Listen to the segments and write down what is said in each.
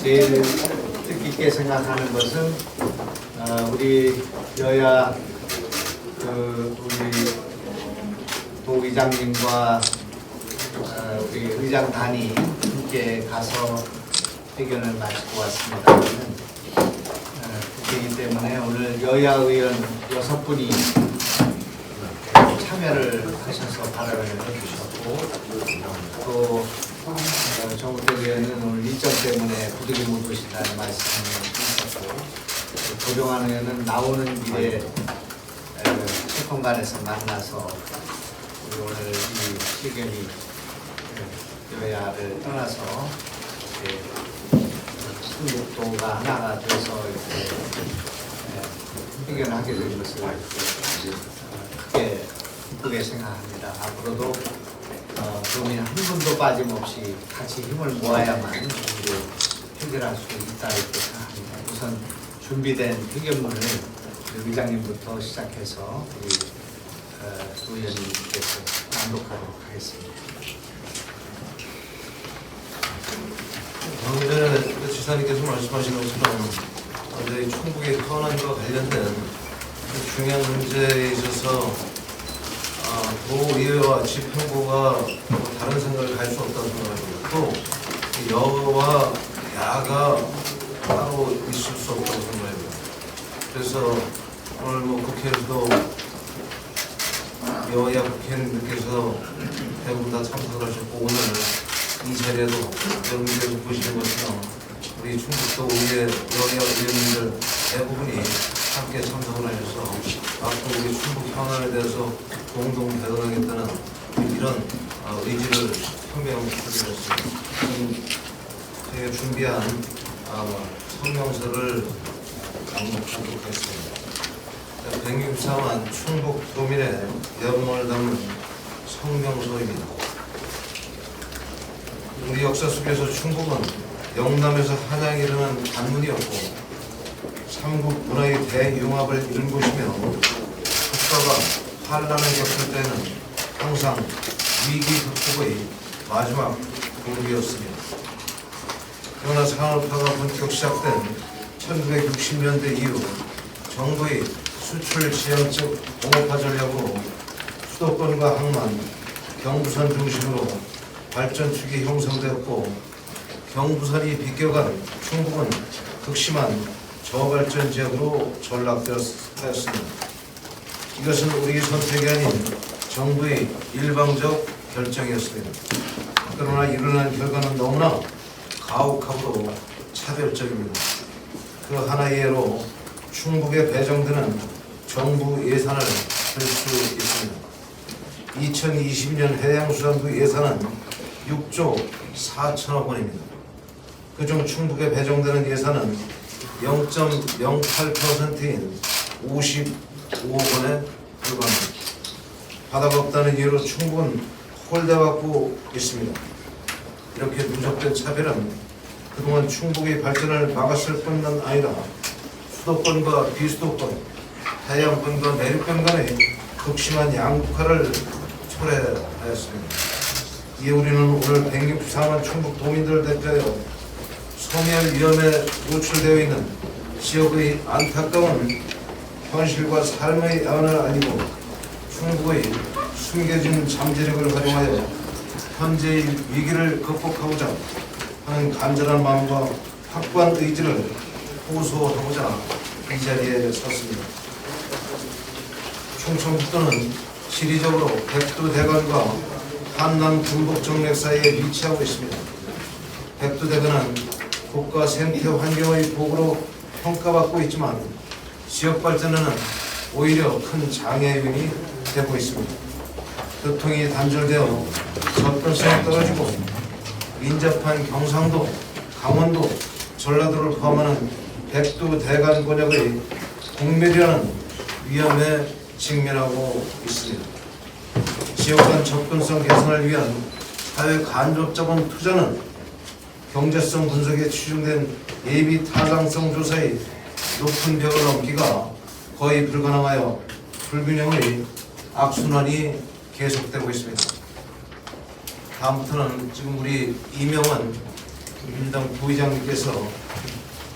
제일 뜻깊게 생각하는 것은 우리 여야 우리 도의장님과 우리 의장단이 함께 가서 회견을 마치고 왔습니다. 그렇기 때문에 오늘 여야 의원 6분이 참여를 하셔서 발언을 해주셨고, 또 정우택 의원은 오늘 일정 때문에 부득이 못 오신다는 말씀을 주셨고, 조정환 의원은 나오는 길에 채권관에서 만나서 우리 오늘 이 의견이 여야를 떠나서 충북도가 하나가 돼서 이렇게 의견을 하게 된 것을 크게 기쁘게 생각합니다. 앞으로도 도민 한 분도 빠짐없이 같이 힘을 모아야만 우리도 해결할 수 있다 이렇게 생각합니다. 우선 준비된 회견문을 의장님부터 시작해서 우리 도 의원님께서 낭독하도록 하겠습니다. 방금 전에 지사님께서 말씀하신 것처럼 저희 충북의 현안과 관련된 중요한 문제에 있어서 도의회와 집행부가 다른 생각을 갈 수 없다고 생각합니다. 또 여와 야가 따로 있을 수 없다고 생각합니다. 그래서 오늘 국회에서도 여야 국회의원님들께서 대부분 다 참석을 하셨고, 오늘 이 자리에도 여러분께서 보시는 것처럼 우리 충북도 의회 여야 의원님들 대부분이 함께 참석을 하셔서 앞으로 우리 충북 현안에 대해서 공동 대응하겠다는 이런 의지를 표명드렸습니다. 저희가 준비한 성명서를 낭독하도록 하겠습니다. 164만 충북 도민의 여명을 담은 성명서입니다. 우리 역사 속에서 충북은 영남에서 한양에 이르는 관문이었고 삼국 문화의 대융합을 이룬 곳이며, 국가가 환란을 겪을 때는 항상 위기 극복의 마지막 공기였습니다. 그러나 산업화가 본격 시작된 1960년대 이후 정부의 수출 지향적 공업화 전략으로 수도권과 항만, 경부선 중심으로 발전축이 형성되었고, 경부선이 비껴간 충북은 극심한 저발전 지역으로 전락되었습니다. 이것은 우리 선택이 아닌 정부의 일방적 결정이었습니다. 그러나 일어난 결과는 너무나 가혹하고 차별적입니다. 그 하나의 예로 충북에 배정되는 정부 예산을 들 수 있습니다. 2020년 해양수산부 예산은 6조 4천억 원입니다. 그중 충북에 배정되는 예산은 0.08%인 55억 원에 불과합니다. 바다가 없다는 이유로 충북은 홀대받고 있습니다. 이렇게 누적된 차별은 그동안 충북의 발전을 막았을 뿐만 아니라 수도권과 비수도권, 해양권과 내륙권 간의 극심한 양극화를 초래하였습니다. 이에 우리는 오늘 164만 충북 도민들을 대표하여 소멸 위험에 노출되어 있는 지역의 안타까운 현실과 삶의 야원을 알리고 충북의 숨겨진 잠재력을 활용하여 현재의 위기를 극복하고자 하는 간절한 마음과 확고한 의지를 호소하고자 이 자리에 섰습니다. 충청북도는 지리적으로 백두대간과 한남 중북 정맥 사이에 위치하고 있습니다. 백두대간은 국가 생태 환경의 복으로 평가받고 있지만 지역 발전에는 오히려 큰 장애인이 되고 있습니다. 교통이 단절되어 접근성이 떨어지고 인접한 경상도, 강원도, 전라도를 포함하는 백두대간 권역의 공멸이라는 위험에 직면하고 있습니다. 지역 간 접근성 개선을 위한 사회 간접적인 투자는 경제성 분석에 추정된 예비 타당성 조사의 높은 벽을 넘기가 거의 불가능하여 불균형의 악순환이 계속되고 있습니다. 다음부터는 지금 우리 이명은 민주당 부의장님께서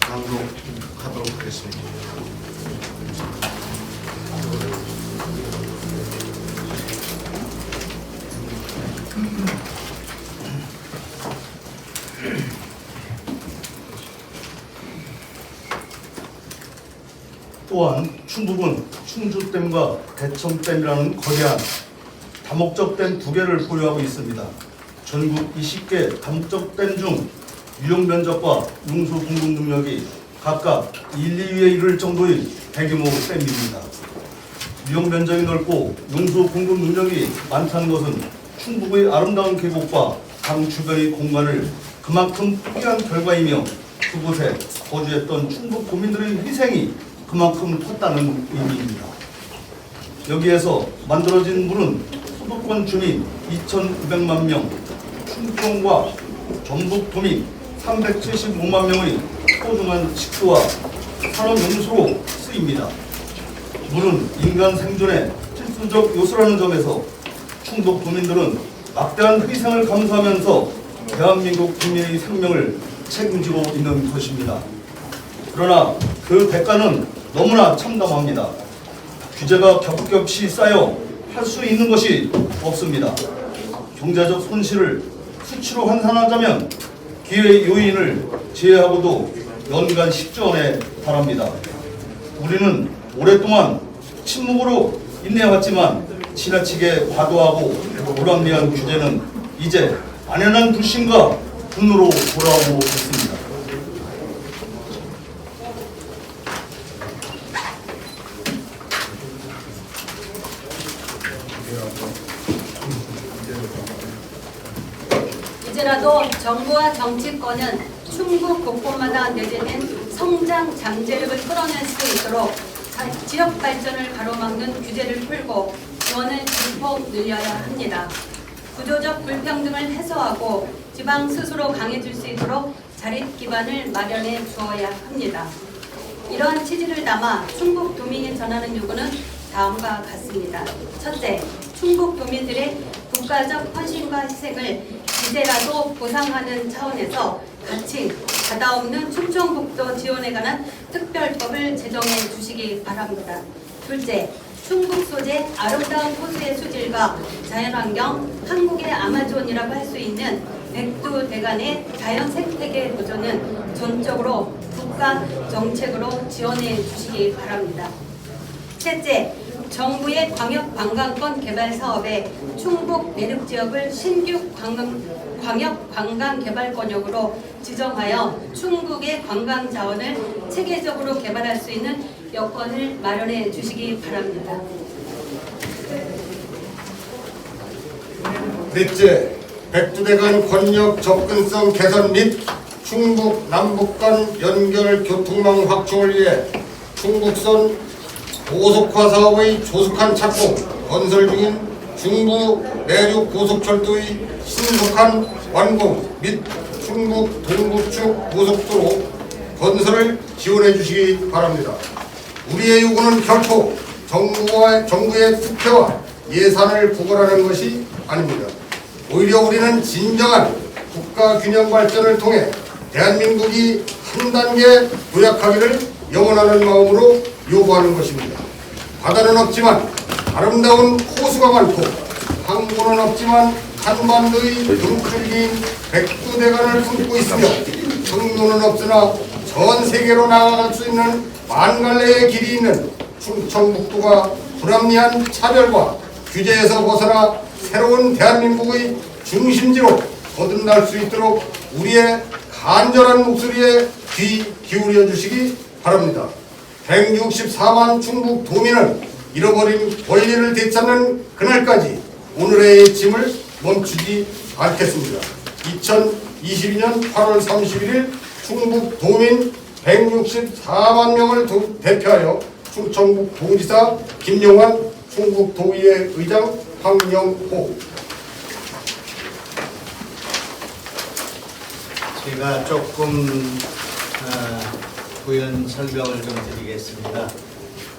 낭독하도록 하겠습니다. 또한 충북은 충주댐과 대청댐이라는 거대한 다목적 댐 2개를 보유하고 있습니다. 전국 20개 다목적 댐 중 유용 면적과 용수 공급 능력이 각각 1, 2위에 이를 정도의 대규모 댐입니다. 유용 면적이 넓고 용수 공급 능력이 많다는 것은 충북의 아름다운 계곡과 강 주변의 공간을 그만큼 포기한 결과이며 그곳에 거주했던 충북 도민들의 희생이 그만큼 컸다는 의미입니다. 여기에서 만들어진 물은 수도권 주민 2,900만 명, 충청과 전북 도민 375만 명의 소중한 식수와 산업용수로 쓰입니다. 물은 인간 생존의 필수적 요소라는 점에서 충북 도민들은 막대한 희생을 감수하면서 대한민국 국민의 생명을 책임지고 있는 것입니다. 그러나 그 대가는 너무나 참담합니다. 규제가 겹겹이 쌓여 할 수 있는 것이 없습니다. 경제적 손실을 수치로 환산하자면 기회 요인을 제외하고도 연간 10조 원에 달합니다. 우리는 오랫동안 침묵으로 인내해왔지만 지나치게 과도하고 불합리한 규제는 이제 만연한 불신과 분노로 돌아오고 있습니다. 이제라도 정부와 정치권은 충북 곳곳마다 내재된 성장 잠재력을 끌어낼 수 있도록 지역 발전을 가로막는 규제를 풀고 지원을 증폭 늘려야 합니다. 구조적 불평등을 해소하고 지방 스스로 강해질 수 있도록 자립 기반을 마련해 주어야 합니다. 이러한 취지를 담아 충북 도민이 전하는 요구는 다음과 같습니다. 첫째, 충북 도민들의 국가적 헌신과 희생을 이제라도 보상하는 차원에서 가칭, 바다 없는 충청북도 지원에 관한 특별법을 제정해 주시기 바랍니다. 둘째, 충북 소재 아름다운 호수의 수질과 자연환경, 한국의 아마존이라고 할 수 있는 백두대간의 자연 생태계 보존은 전적으로 국가 정책으로 지원해 주시기 바랍니다. 셋째, 정부의 광역관광권 개발 사업에 충북 내륙 지역을 신규 광역관광개발권역으로 지정하여 충북의 관광 자원을 체계적으로 개발할 수 있는 여건을 마련해 주시기 바랍니다. 넷째, 백두대간 권역 접근성 개선 및 충북 남북 간 연결 교통망 확충을 위해 충북선 고속화 사업의 조속한 착공, 건설 중인 중부 내륙 고속철도의 신속한 완공 및 충북 동부축 고속도로 건설을 지원해 주시기 바랍니다. 우리의 요구는 결코 정부의 특혜와 예산을 구걸하는 것이 아닙니다. 오히려 우리는 진정한 국가 균형 발전을 통해 대한민국이 한 단계 도약하기를 영원하는 마음으로 요구하는 것입니다. 바다는 없지만 아름다운 호수가 많고 항구는 없지만 한반도의 눈줄기인 백두대간을 품고 있으며 경로는 없으나 전 세계로 나아갈 수 있는 만갈래의 길이 있는 충청북도가 불합리한 차별과 규제에서 벗어나 새로운 대한민국의 중심지로 거듭날 수 있도록 우리의 간절한 목소리에 귀 기울여 주시기 바랍니다. 164만 충북 도민은 잃어버린 권리를 되찾는 그날까지 오늘의 짐을 멈추지 않겠습니다. 2022년 8월 31일 충북 도민 164만 명을 대표하여 충청북 도지사 김용환, 충북도의회 의장 황영호. 제가 조금 부연 설명을 좀 드리겠습니다.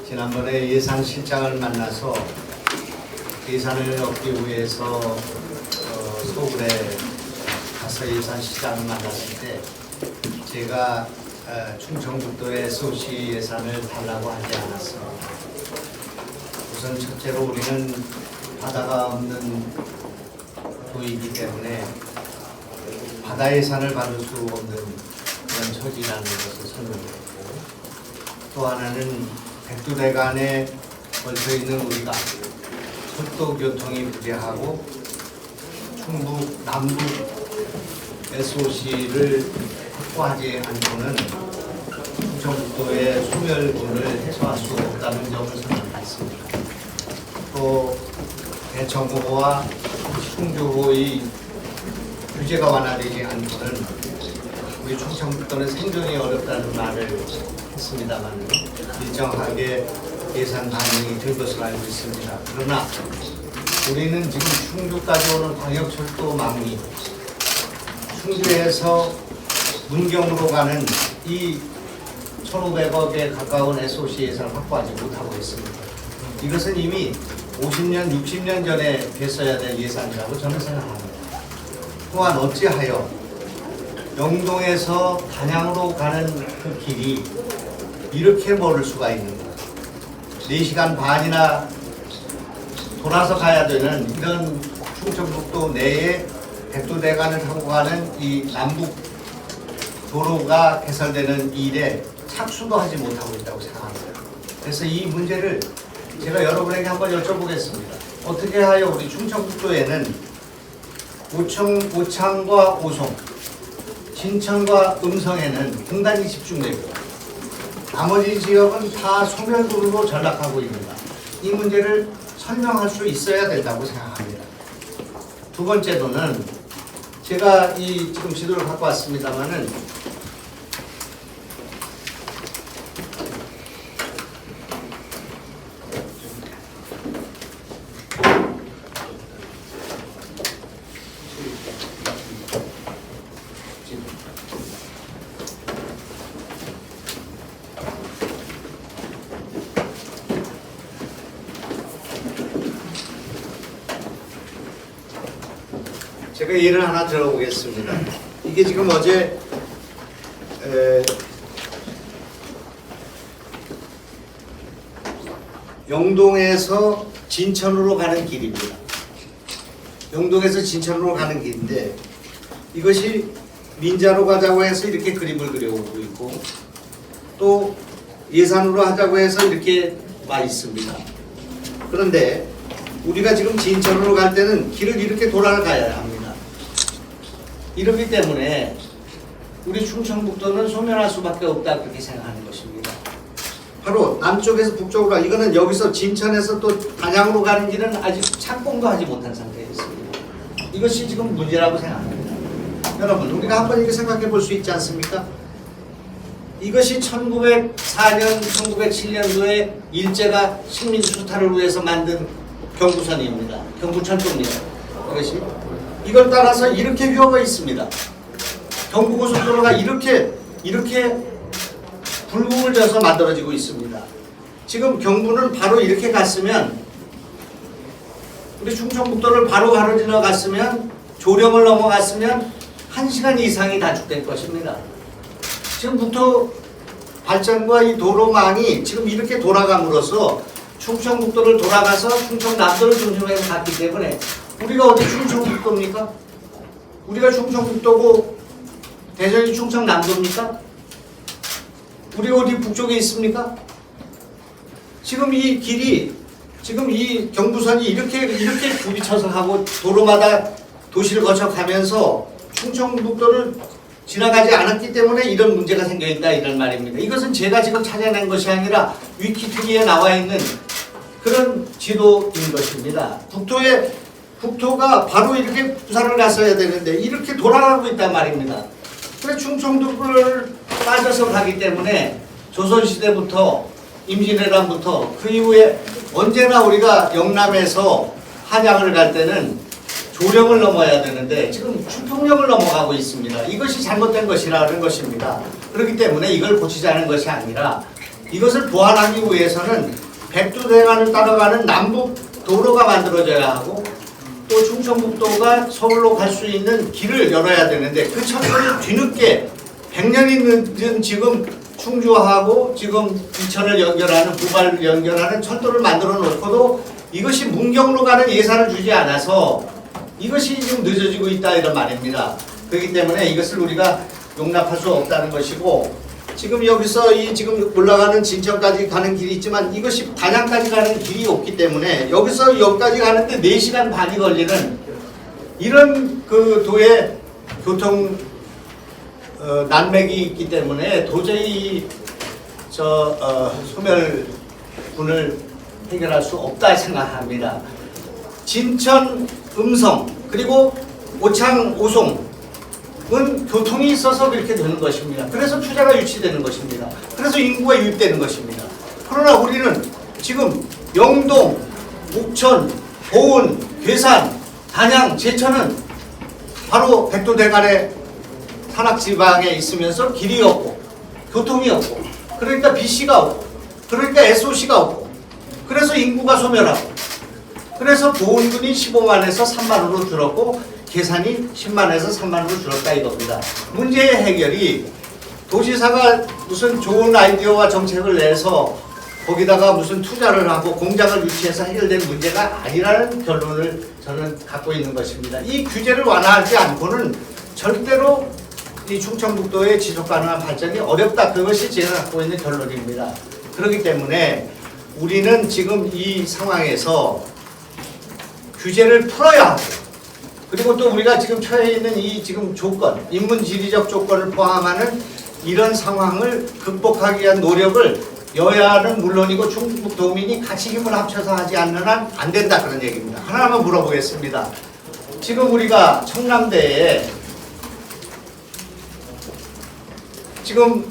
지난번에 예산실장을 만나서 예산을 얻기 위해서 서울에 앞에서 예산시장을 만났을 때 제가 충청북도의 SOC 예산을 달라고 하지 않았습니다. 우선 첫째로 우리는 바다가 없는 도이기 때문에 바다 예산을 받을 수 없는 그런 처지라는 것을 설명드렸고, 또 하나는 백두대간에 걸쳐 있는 우리가 철도 교통이 부재하고 충북 남북 SOC를 확보하지 않고는 충청북도의 소멸군을 해소할 수 없다는 점을 설명했습니다. 또 대청호와 충주호의 규제가 완화되지 않고는 우리 충청북도는 생존이 어렵다는 말을 했습니다만 일정하게 예산 반영이 될 것으로 알고 있습니다. 그러나 우리는 지금 충주까지 오는 광역철도망이 충주에서 문경으로 가는 이 1,500억에 가까운 SOC 예산을 확보하지 못하고 있습니다. 이것은 이미 50년, 60년 전에 됐어야 될 예산이라고 저는 생각합니다. 또한 어찌하여 영동에서 단양으로 가는 그 길이 이렇게 멀을 수가 있는가? 4시간 반이나 돌아서 가야 되는 이런 충청북도 내에 백두대간을 타고 가는 이 남북 도로가 개설되는 일에 착수도 하지 못하고 있다고 생각합니다. 그래서 이 문제를 제가 여러분에게 한번 여쭤보겠습니다. 어떻게 하여 우리 충청북도에는 오창과 오송, 진천과 음성에는 공단이 집중되고 나머지 지역은 다 소멸구로 전락하고 있는가? 이 문제를 설명할 수 있어야 된다고 생각합니다. 두 번째로는 제가 이 지금 지도를 갖고 왔습니다만은 제가 예를 하나 들어보겠습니다. 이게 지금 어제 영동에서 진천으로 가는 길입니다. 영동에서 진천으로 가는 길인데 이것이 민자로 가자고 해서 이렇게 그림을 그려오고 있고 또 예산으로 하자고 해서 이렇게 와 있습니다. 그런데 우리가 지금 진천으로 갈 때는 길을 이렇게 돌아가야 합니다. 이렇기 때문에 우리 충청북도는 소멸할 수밖에 없다 그렇게 생각하는 것입니다. 바로 남쪽에서 북쪽으로 가 이거는 여기서 진천에서 또 단양으로 가는 길은 아직 착공도 하지 못한 상태에 있습니다. 이것이 지금 문제라고 생각합니다. 여러분 우리가 한번 이렇게 생각해 볼 수 있지 않습니까? 이것이 1904년, 1907년도에 일제가 식민 수탈을 위해서 만든 경부선입니다. 경부철도입니다. 이것이 이걸 따라서 이렇게 휘어가 있습니다. 경부고속도로가 이렇게 굴곡을 져서 만들어지고 있습니다. 지금 경부는 바로 이렇게 갔으면 우리 충청북도를 바로 지나갔으면 조령을 넘어갔으면 1시간 이상이 단축될 것입니다. 지금 북도 발전과 이 도로망이 지금 이렇게 돌아감으로써 충청북도를 돌아가서 충청남도를 중심으로 해서 갔기 때문에 우리가 어디 충청북도입니까? 우리가 충청북도고 대전이 충청남도입니까? 우리가 어디 북쪽에 있습니까? 지금 이 길이 지금 이 경부선이 이렇게 부비쳐서 가고 도로마다 도시를 거쳐가면서 충청북도를 지나가지 않았기 때문에 이런 문제가 생겨있다 이런 말입니다. 이것은 제가 지금 찾아낸 것이 아니라 위키피디아에 나와 있는 그런 지도인 것입니다. 북토가 바로 이렇게 부산을 갔어야 되는데 이렇게 돌아가고 있단 말입니다. 그래서 충청도를 빠져서 가기 때문에 조선시대부터 임진왜란부터 그 이후에 언제나 우리가 영남에서 한양을 갈 때는 조령을 넘어야 되는데 지금 충청령을 넘어가고 있습니다. 이것이 잘못된 것이라는 것입니다. 그렇기 때문에 이걸 고치자는 것이 아니라 이것을 보완하기 위해서는 백두대간을 따라가는 남북 도로가 만들어져야 하고 또 충청북도가 서울로 갈 수 있는 길을 열어야 되는데 그 철도를 뒤늦게 100년이 늦은 지금 충주하고 지금 이천을 연결하는 부발을 연결하는 철도를 만들어 놓고도 이것이 문경으로 가는 예산을 주지 않아서 이것이 지금 늦어지고 있다 이런 말입니다. 그렇기 때문에 이것을 우리가 용납할 수 없다는 것이고 지금 여기서 이 지금 올라가는 진천까지 가는 길이 있지만 이것이 단양까지 가는 길이 없기 때문에 여기서 여기까지 가는데 4시간 반이 걸리는 이런 그 도의 교통 난맥이 있기 때문에 도저히 소멸군을 해결할 수 없다 생각합니다. 진천, 음성 그리고 오창, 오송은 교통이 있어서 그렇게 되는 것입니다. 그래서 투자가 유치되는 것입니다. 그래서 인구가 유입되는 것입니다. 그러나 우리는 지금 영동, 옥천, 보은, 괴산, 단양, 제천은 바로 백두대간의 산악지방에 있으면서 길이 없고 교통이 없고 그러니까 BC가 없고 그러니까 SOC가 없고 그래서 인구가 소멸하고 그래서 보은군이 15만에서 3만으로 줄었고 계산이 10만에서 3만으로 줄었다 이겁니다. 문제의 해결이 도시사가 무슨 좋은 아이디어와 정책을 내서 거기다가 무슨 투자를 하고 공장을 유치해서 해결된 문제가 아니라는 결론을 저는 갖고 있는 것입니다. 이 규제를 완화하지 않고는 절대로 이 충청북도의 지속가능한 발전이 어렵다. 그것이 제가 갖고 있는 결론입니다. 그렇기 때문에 우리는 지금 이 상황에서 규제를 풀어야 하고 그리고 또 우리가 지금 처해 있는 이 지금 조건, 인문지리적 조건을 포함하는 이런 상황을 극복하기 위한 노력을 여야는 물론이고 충북도민이 같이 힘을 합쳐서 하지 않는 한 안 된다 그런 얘기입니다. 하나만 물어보겠습니다. 지금 우리가 청남대에 지금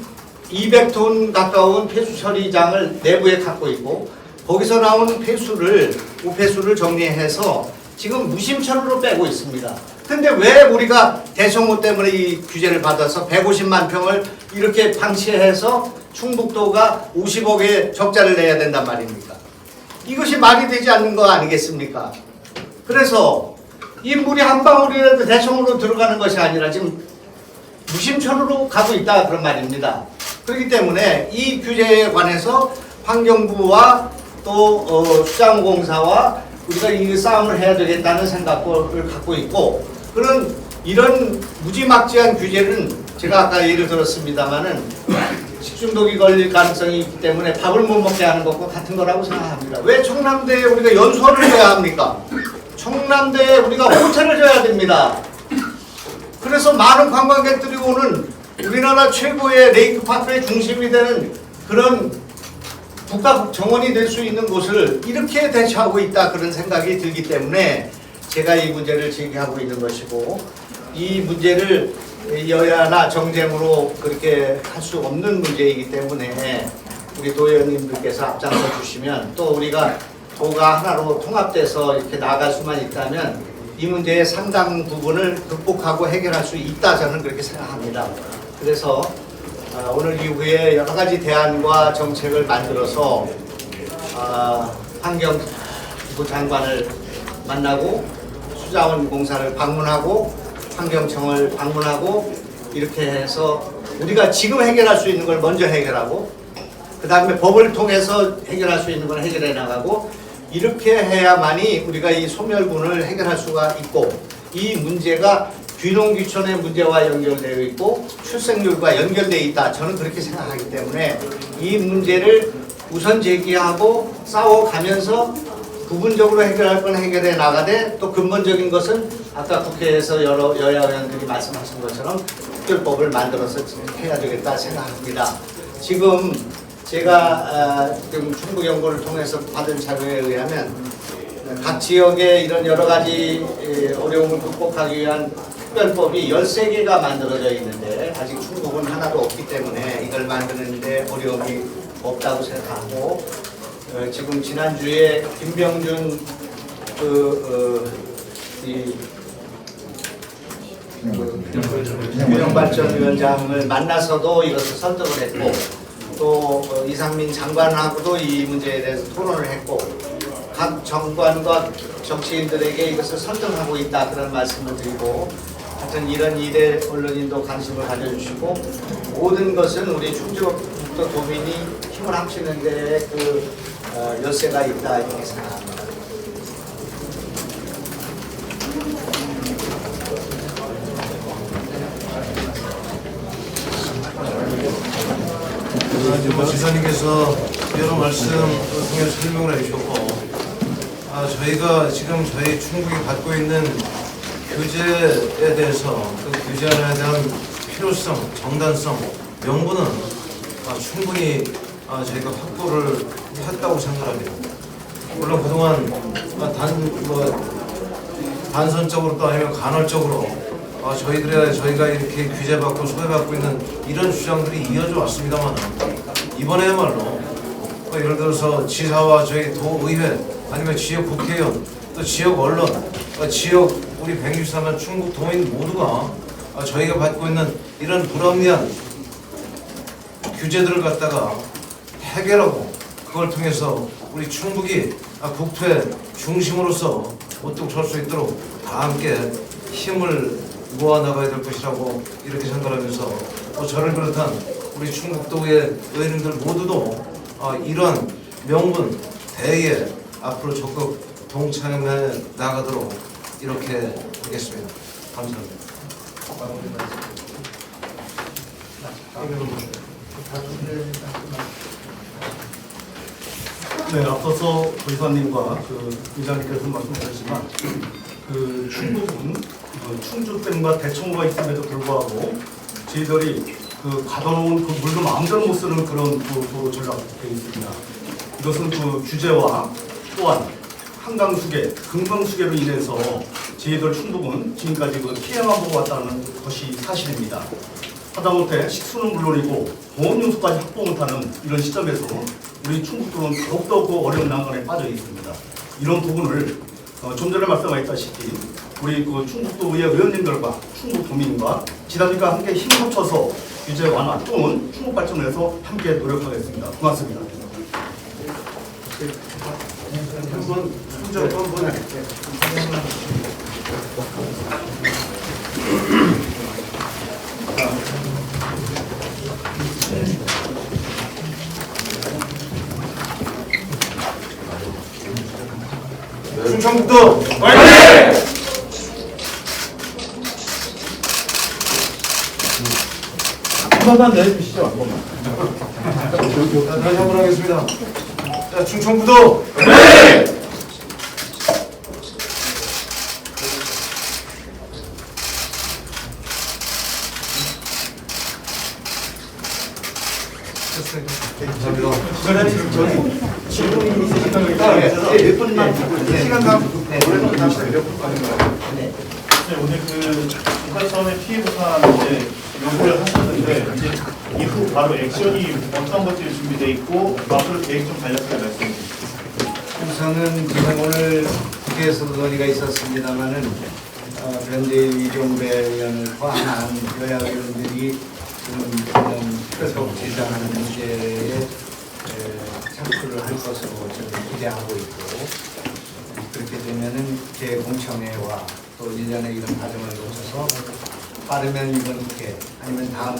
200톤 가까운 폐수 처리장을 내부에 갖고 있고 거기서 나오는 폐수를 우폐수를 정리해서 지금 무심천으로 빼고 있습니다. 근데 왜 우리가 대성호 때문에 이 규제를 받아서 150만 평을 이렇게 방치해서 충북도가 50억의 적자를 내야 된단 말입니까? 이것이 말이 되지 않는 거 아니겠습니까? 그래서 이 물이 한 방울이라도 대성으로 들어가는 것이 아니라 지금 무심천으로 가고 있다 그런 말입니다. 그렇기 때문에 이 규제에 관해서 환경부와 또 수자원공사와 우리가 이 싸움을 해야 되겠다는 생각을 갖고 있고 그런 이런 무지막지한 규제는 제가 아까 예를 들었습니다마는 식중독이 걸릴 가능성이 있기 때문에 밥을 못 먹게 하는 것과 같은 거라고 생각합니다. 왜 청남대에 우리가 연수원을 줘야 합니까? 청남대에 우리가 호텔을 줘야 됩니다. 그래서 많은 관광객들이 오는 우리나라 최고의 레이크파크의 중심이 되는 그런 국가 정원이 될 수 있는 곳을 이렇게 대처하고 있다 그런 생각이 들기 때문에 제가 이 문제를 제기하고 있는 것이고 이 문제를 여야나 정쟁으로 그렇게 할 수 없는 문제이기 때문에 우리 도의원님들께서 앞장서 주시면 또 우리가 도가 하나로 통합돼서 이렇게 나아갈 수만 있다면 이 문제의 상당 부분을 극복하고 해결할 수 있다 저는 그렇게 생각합니다. 그래서 오늘 이후에 여러 가지 대안과 정책을 만들어서 환경부 장관을 만나고 수자원공사를 방문하고 환경청을 방문하고 이렇게 해서 우리가 지금 해결할 수 있는 걸 먼저 해결하고 그 다음에 법을 통해서 해결할 수 있는 걸 해결해 나가고 이렇게 해야만이 우리가 이 소멸군을 해결할 수가 있고 이 문제가 귀농귀촌의 문제와 연결되어 있고 출생률과 연결되어 있다. 저는 그렇게 생각하기 때문에 이 문제를 우선 제기하고 싸워가면서 부분적으로 해결할 건 해결해 나가되 또 근본적인 것은 아까 국회에서 여러 여야 의원들이 말씀하신 것처럼 특별법을 만들어서 해야 되겠다 생각합니다. 지금 제가 지금 충북연구를 통해서 받은 자료에 의하면 각 지역의 이런 여러 가지 어려움을 극복하기 위한 특별법이 13개가 만들어져 있는데 아직 충북은 하나도 없기 때문에 이걸 만드는데 어려움이 없다고 생각하고 지금 지난주에 김병준 균형발전위원장을 만나서도 이것을 설득을 했고 또 이상민 장관하고도 이 문제에 대해서 토론을 했고 각 정관과 정치인들에게 이것을 설득하고 있다 그런 말씀을 드리고 하여튼 이런 일에 언론인도 관심을 가져주시고 모든 것은 우리 충주북도 도민이 힘을 합치는 데에 그 열쇠가 있다 이렇게 생각합니다. 지사님께서 여러 말씀을 통해 설명을 해주셨고 저희가 지금 저희 충북이 갖고 있는 규제에 대해서 그 규제에 대한 필요성, 정당성, 명분은 충분히 저희가 확보를 했다고 생각합니다. 물론 그동안 단선적으로 또 아니면 간헐적으로 저희가 이렇게 규제받고 소외받고 있는 이런 주장들이 이어져 왔습니다만 이번에야말로 예를 들어서 지사와 저희 도의회 아니면 지역 국회의원 또 지역 언론 지역 우리 163만 충북 도민 모두가 저희가 받고 있는 이런 불합리한 규제들을 갖다가 해결하고 그걸 통해서 우리 충북이 국토의 중심으로서 우뚝 설 수 있도록 다 함께 힘을 모아나가야 될 것이라고 이렇게 생각하면서 저를 비롯한 우리 충북도의 의원님들 모두도 이러한 명분 대의에 앞으로 적극 동참해 나가도록 이렇게 하겠습니다. 감사합니다. 네, 앞서서 도지사님과 의장님께서 말씀하셨지만 충북은 충주댐과 대청호가 있음에도 불구하고 저희들이 가둬놓은 물도 마음대로 못 쓰는 그런 도로 전락되어 있습니다. 이것은 규제와 또한 한강수계, 금강수계로 인해서 저희들 충북은 지금까지 피해만 보고 왔다는 것이 사실입니다. 하다못해 식수는 물론이고 보온 요소까지 확보 못하는 이런 시점에서 우리 충북도는 더욱더 어려운 난관에 빠져 있습니다. 이런 부분을 좀 전에 말씀하셨다시피 우리 충북도 의회 의원님들과 충북도민과 지사님과 함께 힘을 합쳐서 규제 완화 또는 충북 발전을 위해서 함께 노력하겠습니다. 고맙습니다. 충청북도 한번만 내주시죠. 한 번만. 다시 한번 하겠습니다. 자, 충청북도 질문이 있으시다니까 몇 분만 시간당 오늘 북한선의 피해 보상 요구를 하셨는데 이제 이후 바로 액션이 어떤 것들이 준비되어 있고 앞으로 계획 좀 달렸으면 말씀해 주시죠. 우선은 지금 오늘 국회에서도 논의가 있었습니다만은 현재 이종배 의원을 포함한 여야 의원들이 지금 특별법 제정하는 문제에 참여를 할 것으로 저는 기대하고 있고 그렇게 되면은 재공청회와 또 1년의 이런 과정을 거쳐서 빠르면 이번 국회 아니면 다음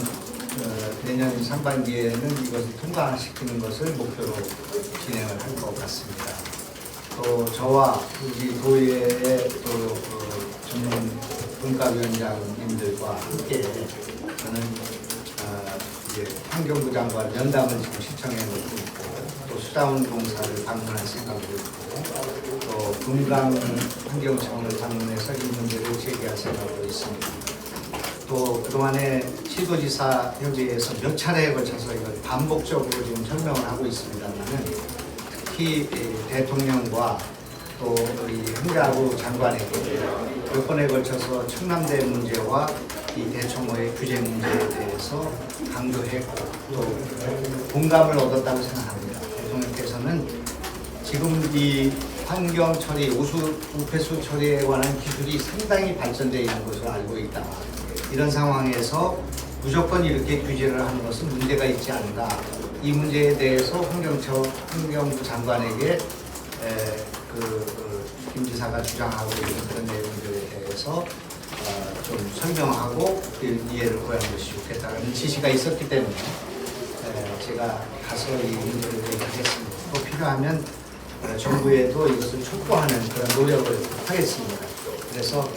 내년 상반기에는 이것을 통과시키는 것을 목표로 진행을 할 것 같습니다. 또 저와 우리 도의회의 또 전문 분과위원장님들과 함께 저는 이제 환경부 장관 면담을 지금 신청해 놓고 있고 또 수자원 공사를 방문할 생각도 있고 또 금강 환경청을 방문해서 이 문제를 제기할 생각도 있습니다. 또 그동안에 시도지사 협의회에서 몇 차례에 걸쳐서 이걸 반복적으로 지금 설명을 하고 있습니다만은 특히 대통령과 또 우리 행자부 장관에게 몇 번에 걸쳐서 청남대 문제와 이 대청호의 규제 문제에 대해서 강조했고 또 공감을 얻었다고 생각합니다. 대통령께서는 지금 이 환경 처리, 우폐수 처리에 관한 기술이 상당히 발전되어 있는 것으로 알고 있다. 이런 상황에서 무조건 이렇게 규제를 하는 것은 문제가 있지 않은가. 이 문제에 대해서 환경부 장관에게 김 지사가 주장하고 있는 그런 내용들에 대해서 좀 설명하고 이해를 구하는 것이 좋겠다는 지시가 있었기 때문에 제가 가서 이 문제를 얘기하겠습니다. 또 필요하면 정부에도 이것을 촉구하는 그런 노력을 하겠습니다. 그래서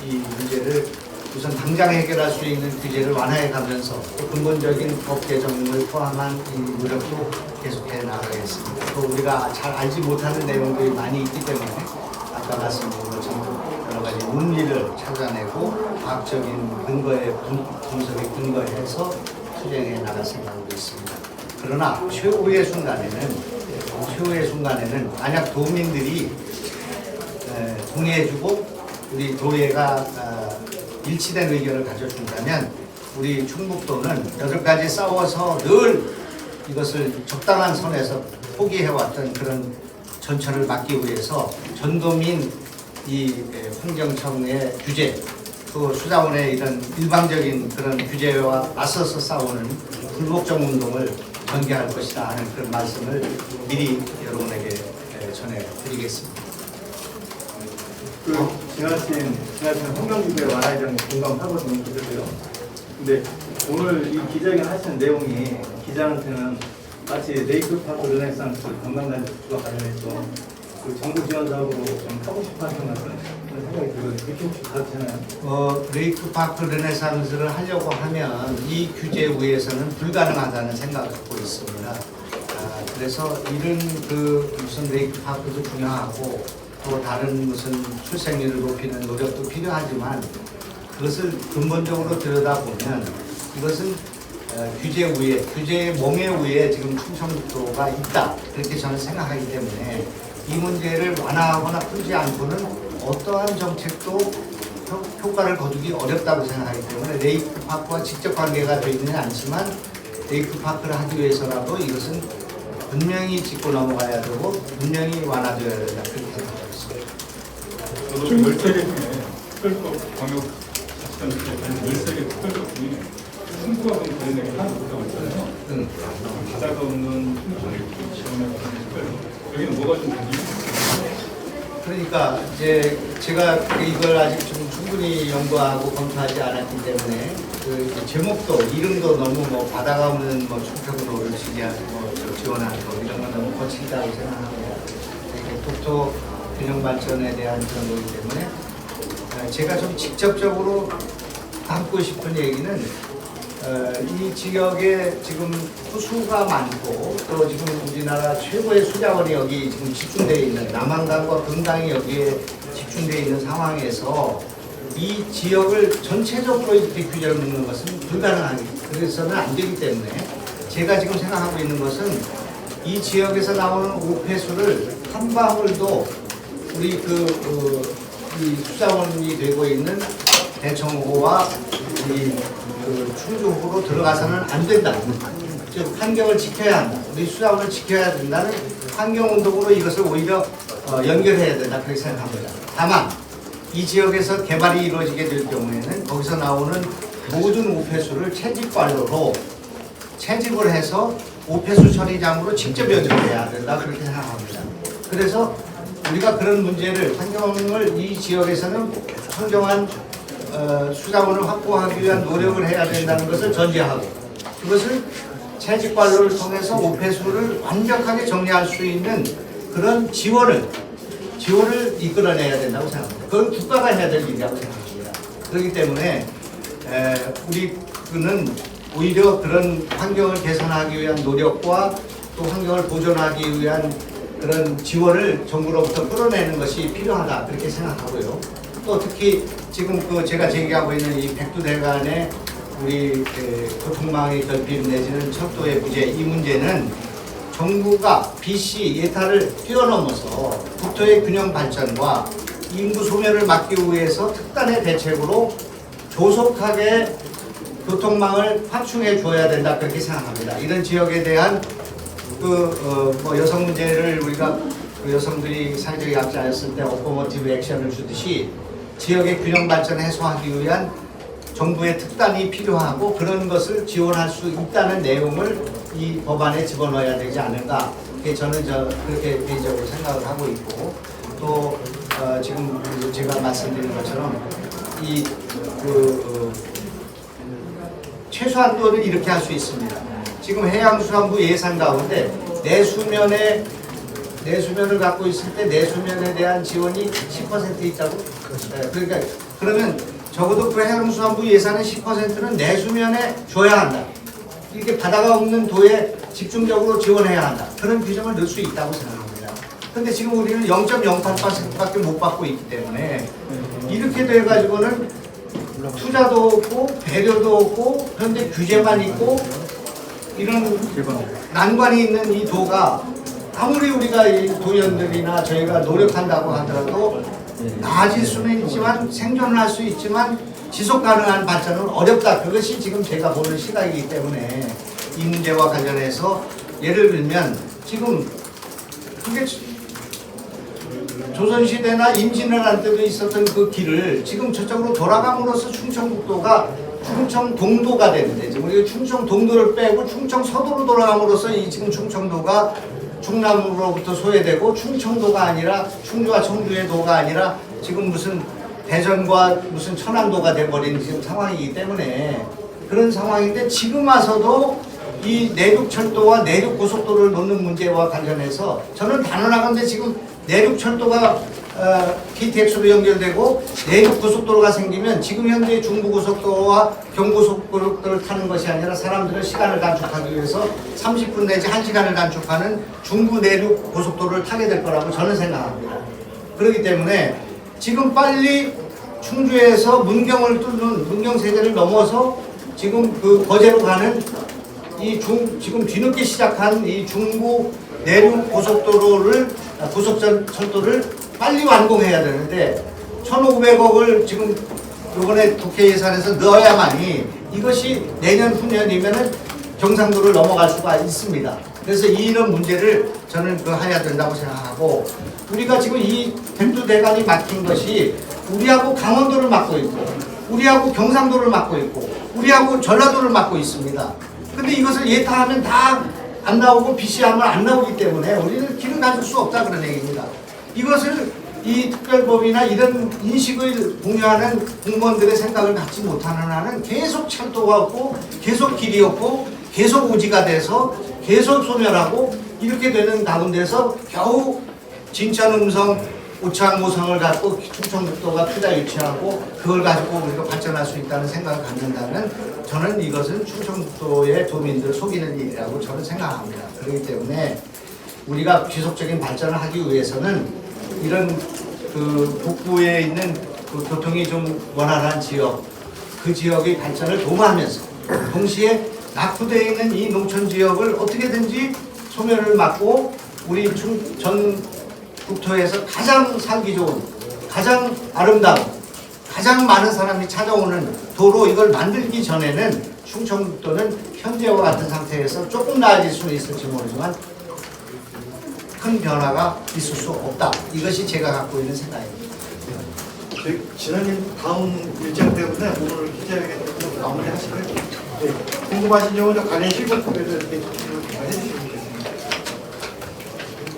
이 문제를 우선 당장 해결할 수 있는 규제를 완화해 가면서 또 근본적인 법 개정을 포함한 이 노력도 계속해 나가겠습니다. 또 우리가 잘 알지 못하는 내용들이 많이 있기 때문에 아까 말씀드린 것처럼 여러 가지 논리를 찾아내고 과학적인 근거에 분석에 근거해서 수정해 나갈 생각으로 있습니다. 그러나 최후의 순간에는 만약 도민들이 동의해주고 우리 도의회가 일치된 의견을 가져준다면 우리 충북도는 8가지 싸워서 늘 이것을 적당한 선에서 포기해왔던 그런 전철을 막기 위해서 전도민 이 환경청의 규제 또 수자원의 이런 일방적인 그런 규제와 맞서서 싸우는 불복종 운동을 전개할 것이다 하는 그런 말씀을 미리 여러분에게 전해드리겠습니다. 지나친 환경규제 완화에 공감하거든요. 그래서요. 근데 오늘 이 기자회견 하시는 내용이 기자한테는 마치 레이크파크 르네상스 관광단지와 관련해서 그 정부 지원 사업으로 좀 하고 싶어 하는 것 같은 그런 생각이 들거든요. 그렇게 혹시 가르치나요? 레이크파크 르네상스를 하려고 하면 이 규제 위에서는 불가능하다는 생각을 갖고 있습니다. 그래서 이런 무슨 레이크파크도 중요하고 또 다른 무슨 출생률을 높이는 노력도 필요하지만 그것을 근본적으로 들여다보면 이것은 규제의 몽에 위에 지금 충청북도가 있다 그렇게 저는 생각하기 때문에 이 문제를 완화하거나 풀지 않고는 어떠한 정책도 효과를 거두기 어렵다고 생각하기 때문에 레이크파크와 직접 관계가 되어 있지는 않지만 레이크파크를 하기 위해서라도 이것은 분명히 짚고 넘어가야 되고 분명히 완화되어야 된다 그렇게 생각합니다. 저도 열세계 중에 특별법 광역 자치단체 열세계 특별법 중에 충북하고 관련된 게 하나도 없다고 했잖아요. 바다가 없는 충북 지원에 관한 특별법. 여기는 뭐가 좀 달라요? 그러니까 이제 제가 이걸 아직 좀 충분히 연구하고 검토하지 않았기 때문에 그 제목도 이름도 너무 뭐 바다가 없는 뭐 충청도를 지원하는 거 이런 건 너무 거칠다고 생각합니다. 독도 균형 발전에 대한 그런 거기 때문에 제가 좀 직접적으로 담고 싶은 얘기는 이 지역에 지금 호수가 많고 또 지금 우리나라 최고의 수자원이 여기 지금 집중되어 있는 남한강과 금강이 여기에 집중되어 있는 상황에서 이 지역을 전체적으로 이렇게 규제를 넣는 것은 불가능하기 그래서는 안 되기 때문에 제가 지금 생각하고 있는 것은 이 지역에서 나오는 오폐수를 한 방울도 우리 이 수자원이 되고 있는 대청호와 이 충주호로 들어가서는 안 된다. 즉 환경을 지켜야 한다. 우리 수자원을 지켜야 된다는 환경운동으로 이것을 오히려 연결해야 된다. 그렇게 생각합니다. 다만 이 지역에서 개발이 이루어지게 될 경우에는 거기서 나오는 모든 오폐수를 채집관로로 채집을 해서 오폐수 처리장으로 직접 연결해야 된다. 그렇게 생각합니다. 그래서 우리가 그런 문제를 환경을 이 지역에서는 청정한 수자원을 확보하기 위한 노력을 해야 된다는 것을 전제하고 그것을 채집관로를 통해서 오폐수를 완벽하게 정리할 수 있는 그런 지원을 이끌어내야 된다고 생각합니다. 그건 국가가 해야 될 일이라고 생각합니다. 그렇기 때문에 우리는 오히려 그런 환경을 개선하기 위한 노력과 또 환경을 보존하기 위한 그런 지원을 정부로부터 끌어내는 것이 필요하다 그렇게 생각하고요. 또 특히 지금 제가 제기하고 있는 이 백두대간의 우리 교통망의 결핍 내지는 철도의 부재 이 문제는 정부가 BC 예타를 뛰어넘어서 국토의 균형 발전과 인구 소멸을 막기 위해서 특단의 대책으로 조속하게 교통망을 확충해 줘야 된다 그렇게 생각합니다. 이런 지역에 대한 여성 문제를 우리가 여성들이 사회적 약자였을 때 어포머티브 액션을 주듯이 지역의 균형 발전 해소하기 위한 정부의 특단이 필요하고 그런 것을 지원할 수 있다는 내용을 이 법안에 집어넣어야 되지 않을까 저는 그렇게 개인적으로 생각을 하고 있고 또 지금 제가 말씀드린 것처럼 최소한도를 이렇게 할 수 있습니다. 지금 해양수산부 예산 가운데 내수면을 갖고 있을 때 내수면에 대한 지원이 10% 있다고? 그러니까 그러면 적어도 그 해양수산부 예산의 10%는 내수면에 줘야 한다. 이렇게 바다가 없는 도에 집중적으로 지원해야 한다. 그런 규정을 넣을 수 있다고 생각합니다. 그런데 지금 우리는 0.08%밖에 못 받고 있기 때문에 이렇게 돼가지고는 투자도 없고 배려도 없고 그런데 규제만 있고 이런 난관이 있는 이 도가 아무리 우리가 이 도연들이나 저희가 노력한다고 하더라도 나아질 수는 있지만 생존을 할 수 있지만 지속 가능한 발전은 어렵다. 그것이 지금 제가 보는 시각이기 때문에 이 문제와 관련해서 예를 들면 지금 그게 조선시대나 임진왜란 때도 있었던 그 길을 지금 저쪽으로 돌아감으로써 충청북도가 충청동도가 되는데 지금 우리가 충청동도를 빼고 충청서도로 돌아감으로써 이 지금 충청도가 충남으로부터 소외되고 충청도가 아니라 충주와 청주의 도가 아니라 지금 무슨 대전과 무슨 천안도가 돼버린 지금 상황이기 때문에 그런 상황인데 지금 와서도 이 내륙철도와 내륙고속도로를 놓는 문제와 관련해서 저는 단언하건대 지금 내륙철도가 KTX로 연결되고 내륙고속도로가 생기면 지금 현재 중부고속도로와 경고속도로를 타는 것이 아니라 사람들의 시간을 단축하기 위해서 30분 내지 1시간을 단축하는 중부 내륙고속도로를 타게 될 거라고 저는 생각합니다. 그렇기 때문에 지금 빨리 충주에서 문경을 뚫는 문경세제를 넘어서 지금 그 거제로 가는 지금 뒤늦게 시작한 이 중부 내륙 고속철도를 빨리 완공해야 되는데 1,500억을 지금 이번에 국회 예산에서 넣어야만이 이것이 내년 후년이면은 경상도를 넘어갈 수가 있습니다. 그래서 이런 문제를 저는 해야 된다고 생각하고 우리가 지금 이 백두대간이 막힌 것이 우리하고 강원도를 막고 있고 우리하고 경상도를 막고 있고 우리하고 전라도를 막고 있습니다. 근데 이것을 예타하면 다 안 나오고 BC하면 안 나오기 때문에 우리는 길을 가질 수 없다 그런 얘기입니다. 이것을 이 특별법이나 이런 인식을 공유하는 공무원들의 생각을 갖지 못하는 한은 계속 철도가 없고 계속 길이 없고 계속 오지가 돼서 계속 소멸하고 이렇게 되는 가운데서 겨우 진천 음성 우창 모성을 갖고 충청북도가 투자 유치하고 그걸 가지고 우리가 발전할 수 있다는 생각을 갖는다면 저는 이것은 충청북도의 도민들을 속이는 일이라고 저는 생각합니다. 그렇기 때문에 우리가 지속적인 발전을 하기 위해서는 이런 그 북부에 있는 그 교통이 좀 원활한 지역, 그 지역의 발전을 도모하면서 동시에 낙후되어 있는 이 농촌 지역을 어떻게든지 소멸을 막고 우리 전 국토에서 가장 살기 좋은, 가장 아름다운, 가장 많은 사람이 찾아오는 도로 이걸 만들기 전에는 충청북도는 현재와 같은 상태에서 조금 나아질 수는 있을지 모르지만 큰 변화가 있을 수 없다. 이것이 제가 갖고 있는 생각입니다. 지난일 다음 일정 때문에 오늘 기자회견 마무리 하실까요? 네. 궁금하신 점은 관련 실무 투표를 이렇게